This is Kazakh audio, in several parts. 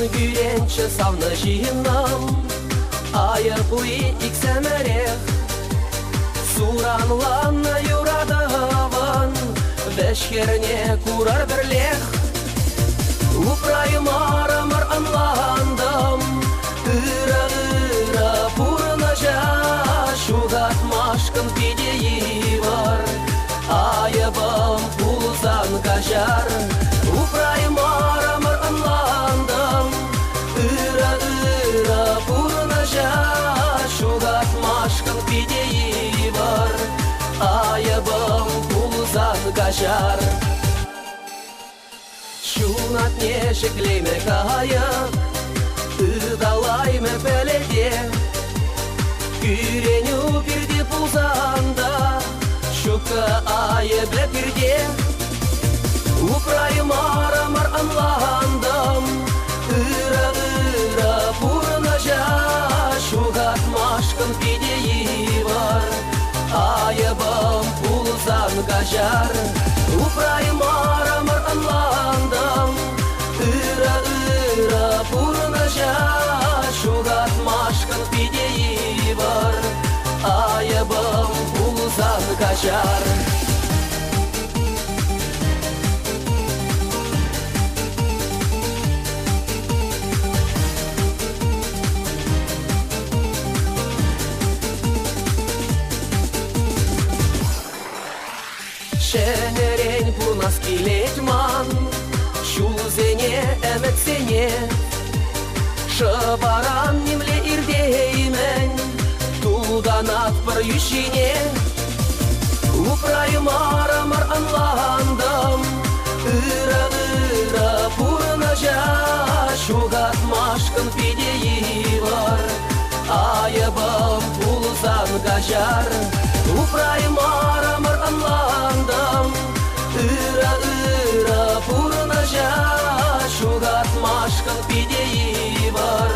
гүйренші савны жиынам, айыплы иксәмәрех, суранланны юрадаван, вәшкерне курар бірлех. Упрайым арамыр анландым, ыра-ыра пурнажа, шугатмашкын пидеи бар, айыбым пулзан кажар. Упрайым арамыр анландым, ыра-ыра пурнажа, шугатмашкын пидеи бар, айыбым пулзан кажар. Шунат не шеклейме кайып, ыдалайме пәледе, күреню бирде пулзанда, шука айыбле бирде. Упрайым арамыр анландым, ыра-ыра пурнажа, шугатмашкын пидеи бар, айыбым пулзан кажар. Упрайым арамыр анландым, ыра-ыра пурнажа, шугатмашкын пидеи бар, айыбым пулзан кажар. Шәнерен пурнас килетман, шулзене әмәтсене, шыбаран немле ирдеймен, тудан атпыр юшине. Упрайым арамыр анландым, ыра-ыра пурнажа, шугатмашкын пидеи бар, айыбым пулзан кажар. Упрайым арамыр анландым, ыра-ыра пурнажа, шугатмашкын пидеи бар,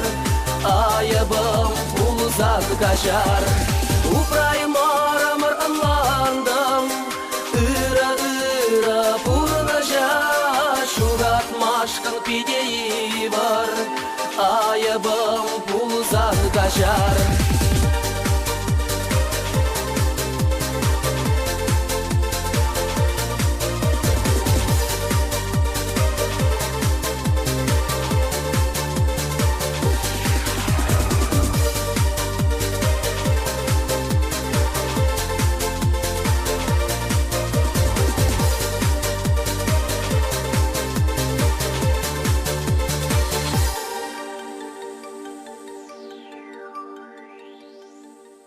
айыбым пулзан кажар. Упрайым арамыр анландым, ыра-ыра пурнажа, шугатмашкын пидеи бар, айыбым пулзан кажар.